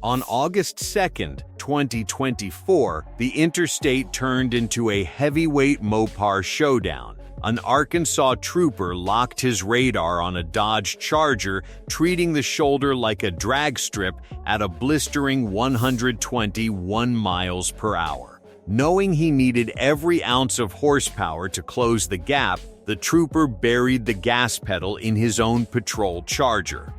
On August 2nd, 2024, the interstate turned into a heavyweight Mopar showdown. An Arkansas trooper locked his radar on a Dodge Charger, treating the shoulder like a drag strip at a blistering 121 miles per hour. Knowing he needed every ounce of horsepower to close the gap, the trooper buried the gas pedal in his own patrol Charger.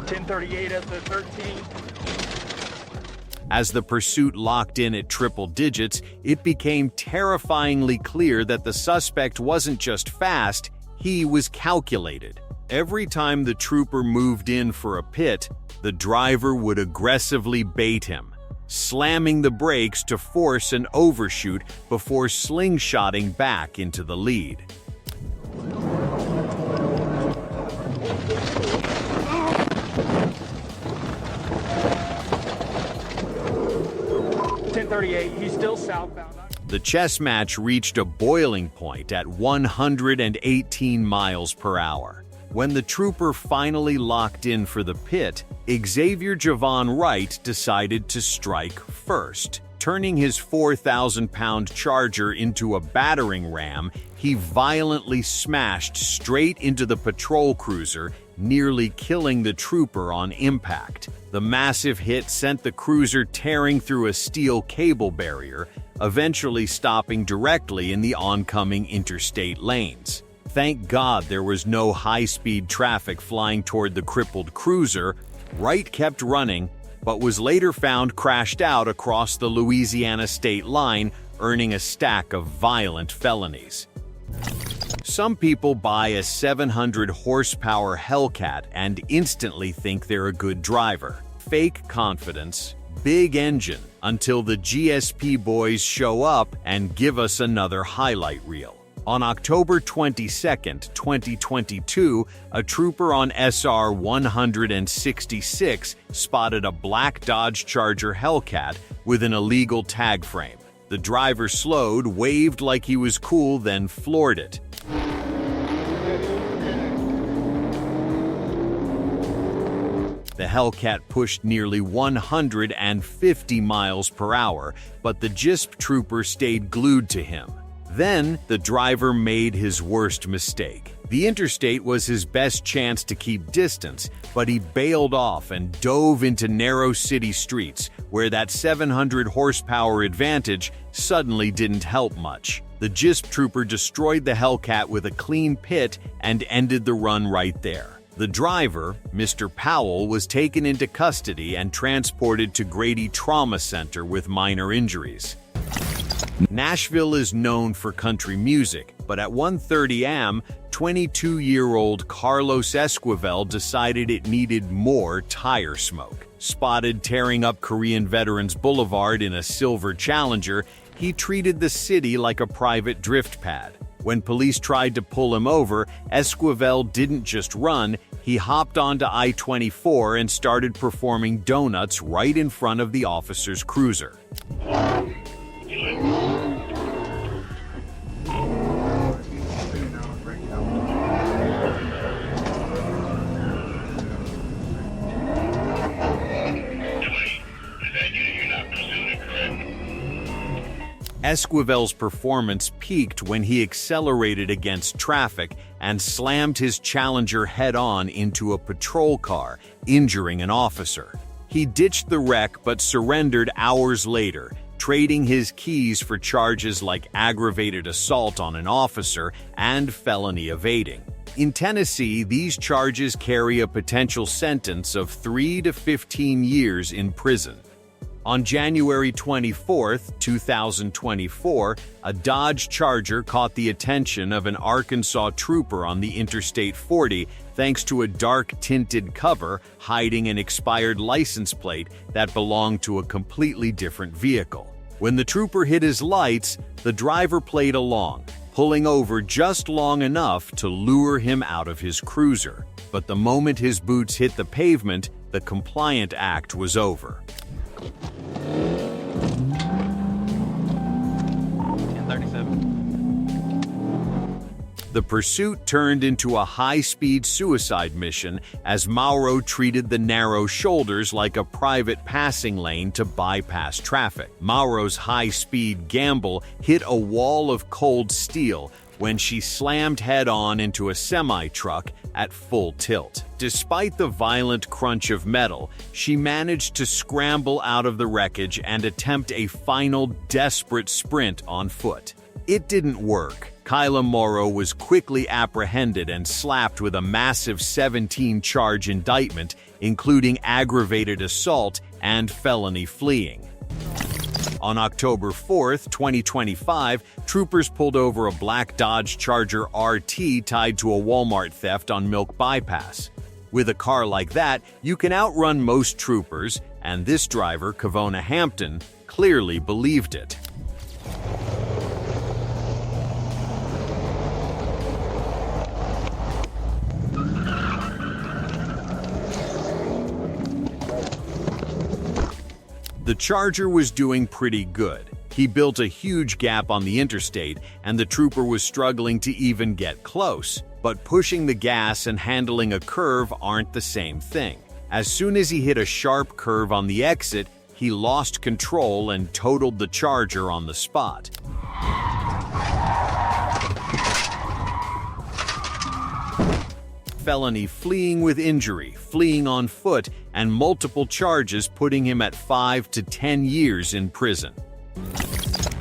1038 at the 13. As the pursuit locked in at triple digits, it became terrifyingly clear that the suspect wasn't just fast, he was calculated. Every time the trooper moved in for a pit, the driver would aggressively bait him, slamming the brakes to force an overshoot before slingshotting back into the lead. He's still southbound. The chess match reached a boiling point at 118 miles per hour. When the trooper finally locked in for the pit, Xavier Javon Wright decided to strike first. Turning his 4,000-pound Charger into a battering ram, he violently smashed straight into the patrol cruiser, nearly killing the trooper on impact. The massive hit sent the cruiser tearing through a steel cable barrier, eventually stopping directly in the oncoming interstate lanes. Thank God there was no high-speed traffic flying toward the crippled cruiser. Wright kept running, but was later found crashed out across the Louisiana state line, earning a stack of violent felonies. Some people buy a 700-horsepower Hellcat and instantly think they're a good driver. Fake confidence, big engine, until the GSP boys show up and give us another highlight reel. On October 22, 2022, a trooper on SR 166 spotted a black Dodge Charger Hellcat with an illegal tag frame. The driver slowed, waved like he was cool, then floored it. The Hellcat pushed nearly 150 miles per hour, but the GSP trooper stayed glued to him. Then, the driver made his worst mistake. The interstate was his best chance to keep distance, but he bailed off and dove into narrow city streets, where that 700-horsepower advantage suddenly didn't help much. The GSP trooper destroyed the Hellcat with a clean pit and ended the run right there. The driver, Mr. Powell, was taken into custody and transported to Grady Trauma Center with minor injuries. Nashville is known for country music, but at 1:30 a.m., 22-year-old Carlos Esquivel decided it needed more tire smoke. Spotted tearing up Korean Veterans Boulevard in a silver Challenger, he treated the city like a private drift pad. When police tried to pull him over, Esquivel didn't just run, he hopped onto I-24 and started performing donuts right in front of the officer's cruiser. Esquivel's performance peaked when he accelerated against traffic and slammed his Challenger head-on into a patrol car, injuring an officer. He ditched the wreck but surrendered hours later, trading his keys for charges like aggravated assault on an officer and felony evading. In Tennessee, these charges carry a potential sentence of 3 to 15 years in prison. On January 24, 2024, a Dodge Charger caught the attention of an Arkansas trooper on the Interstate 40 thanks to a dark-tinted cover hiding an expired license plate that belonged to a completely different vehicle. When the trooper hit his lights, the driver played along, pulling over just long enough to lure him out of his cruiser. But the moment his boots hit the pavement, the compliant act was over. 1037. The pursuit turned into a high-speed suicide mission as Mauro treated the narrow shoulders like a private passing lane to bypass traffic. Mauro's high-speed gamble hit a wall of cold steel when she slammed head-on into a semi-truck at full tilt. Despite the violent crunch of metal, she managed to scramble out of the wreckage and attempt a final desperate sprint on foot. It didn't work. Kyla Mauro was quickly apprehended and slapped with a massive 17-charge indictment, including aggravated assault and felony fleeing. On October 4, 2025, troopers pulled over a black Dodge Charger RT tied to a Walmart theft on Milk Bypass. With a car like that, you can outrun most troopers, and this driver, Kavona Hampton, clearly believed it. The Charger was doing pretty good. He built a huge gap on the interstate, and the trooper was struggling to even get close. But pushing the gas and handling a curve aren't the same thing. As soon as he hit a sharp curve on the exit, he lost control and totaled the Charger on the spot. Felony fleeing with injury, fleeing on foot, and multiple charges putting him at 5 to 10 years in prison.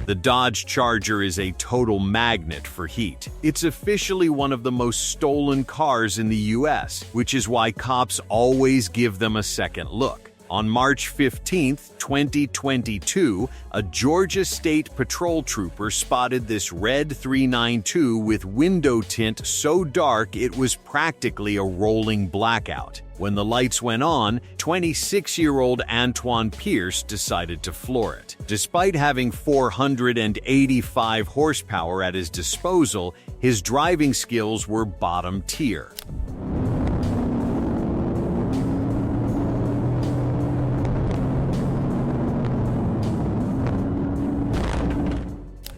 The Dodge Charger is a total magnet for heat. It's officially one of the most stolen cars in the US, which is why cops always give them a second look. On March 15, 2022, a Georgia State Patrol trooper spotted this red 392 with window tint so dark it was practically a rolling blackout. When the lights went on, 26-year-old Antoine Pierce decided to floor it. Despite having 485 horsepower at his disposal, his driving skills were bottom tier.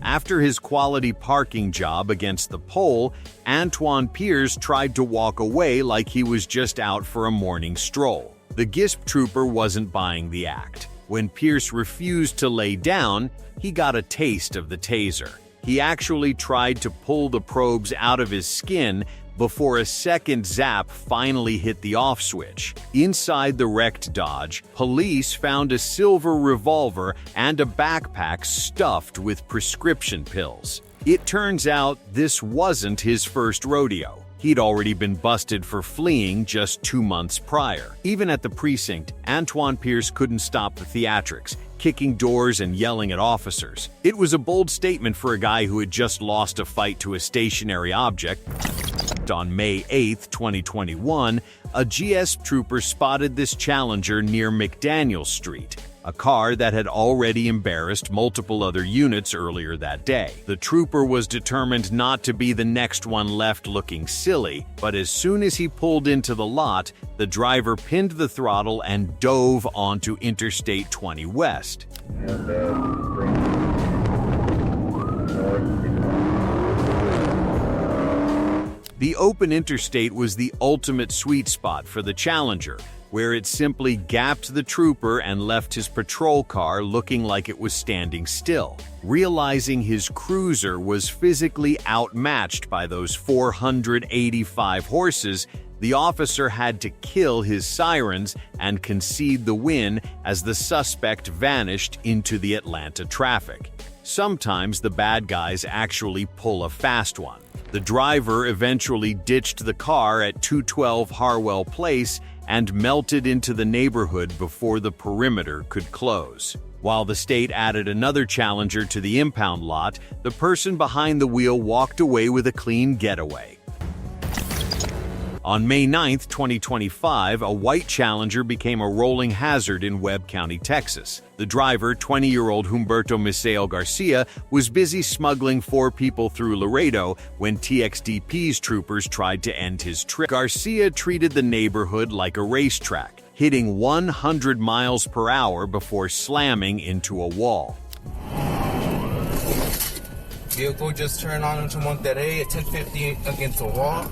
After his quality parking job against the pole, Antoine Pierce tried to walk away like he was just out for a morning stroll. The GISP trooper wasn't buying the act. When Pierce refused to lay down, he got a taste of the taser. He actually tried to pull the probes out of his skin before a second zap finally hit the off switch. Inside the wrecked Dodge, police found a silver revolver and a backpack stuffed with prescription pills. It turns out this wasn't his first rodeo. He'd already been busted for fleeing just 2 months prior. Even at the precinct, Antoine Pierce couldn't stop the theatrics, kicking doors and yelling at officers. It was a bold statement for a guy who had just lost a fight to a stationary object. On May 8, 2021, a GS trooper spotted this Challenger near McDaniel Street, a car that had already embarrassed multiple other units earlier that day. The trooper was determined not to be the next one left looking silly, but as soon as he pulled into the lot, the driver pinned the throttle and dove onto Interstate 20 West. The open interstate was the ultimate sweet spot for the Challenger, where it simply gapped the trooper and left his patrol car looking like it was standing still. Realizing his cruiser was physically outmatched by those 485 horses, the officer had to kill his sirens and concede the win as the suspect vanished into the Atlanta traffic. Sometimes the bad guys actually pull a fast one. The driver eventually ditched the car at 212 Harwell Place and melted into the neighborhood before the perimeter could close. While the state added another Challenger to the impound lot, the person behind the wheel walked away with a clean getaway. On May 9, 2025, a white Challenger became a rolling hazard in Webb County, Texas. The driver, 20-year-old Humberto Miseo Garcia, was busy smuggling 4 people through Laredo when TXDP's troopers tried to end his trip. Garcia treated the neighborhood like a racetrack, hitting 100 miles per hour before slamming into a wall. vehicle just turned on into Monterrey at 10:50 against a wall.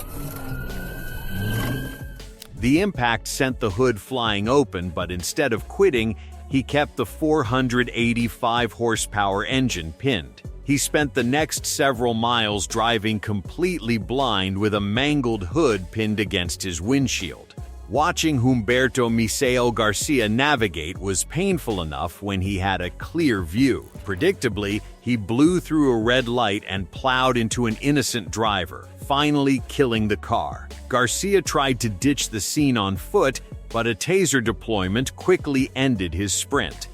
The impact sent the hood flying open, but instead of quitting, he kept the 485 horsepower engine pinned. He spent the next several miles driving completely blind with a mangled hood pinned against his windshield. Watching Humberto Misael Garcia navigate was painful enough when he had a clear view. Predictably, he blew through a red light and plowed into an innocent driver, finally killing the car. Garcia tried to ditch the scene on foot, but a taser deployment quickly ended his sprint.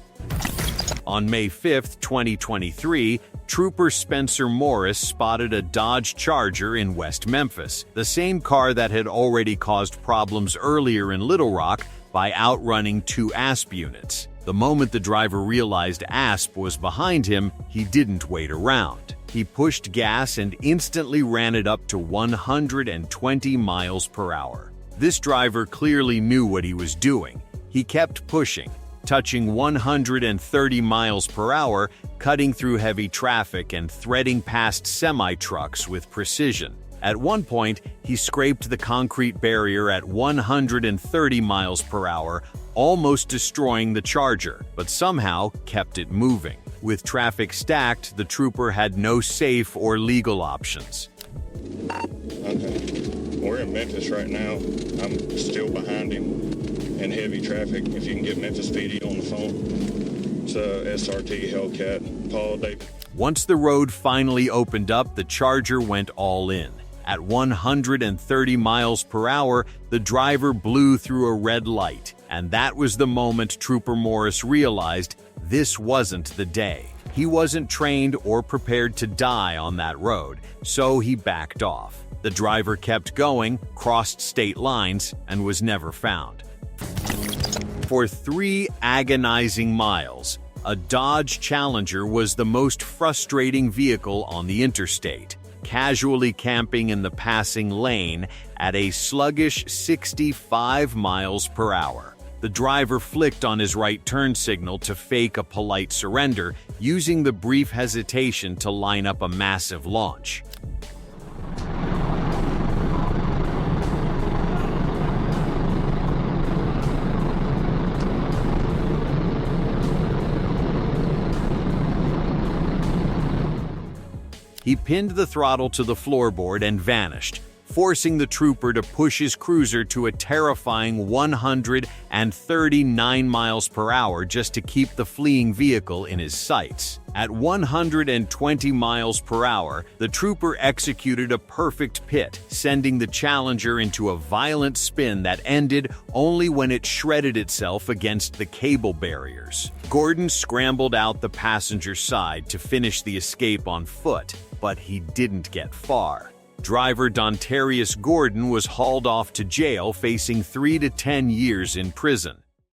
On May 5, 2023, Trooper Spencer Morris spotted a Dodge Charger in West Memphis, the same car that had already caused problems earlier in Little Rock by outrunning two ASP units. The moment the driver realized ASP was behind him, he didn't wait around. He pushed gas and instantly ran it up to 120 miles per hour. This driver clearly knew what he was doing. He kept pushing, touching 130 miles per hour, cutting through heavy traffic and threading past semi-trucks with precision. At one point, he scraped the concrete barrier at 130 miles per hour, almost destroying the Charger, but somehow kept it moving. With traffic stacked, the trooper had no safe or legal options. Okay. We're in Memphis right now. I'm still behind him in heavy traffic. If you can get Memphis PD on the phone. It's SRT Hellcat, Paul David. Once the road finally opened up, the Charger went all in. At 130 miles per hour, the driver blew through a red light, and that was the moment Trooper Morris realized this wasn't the day. He wasn't trained or prepared to die on that road, so he backed off. The driver kept going, crossed state lines, and was never found. For 3 agonizing miles, a Dodge Challenger was the most frustrating vehicle on the interstate, casually camping in the passing lane at a sluggish 65 miles per hour. The driver flicked on his right turn signal to fake a polite surrender, using the brief hesitation to line up a massive launch. He pinned the throttle to the floorboard and vanished, forcing the trooper to push his cruiser to a terrifying 139 miles per hour just to keep the fleeing vehicle in his sights. At 120 miles per hour, the trooper executed a perfect pit, sending the Challenger into a violent spin that ended only when it shredded itself against the cable barriers. Gordon scrambled out the passenger side to finish the escape on foot, but he didn't get far. Driver Dontarius Gordon was hauled off to jail facing 3 to 10 years in prison.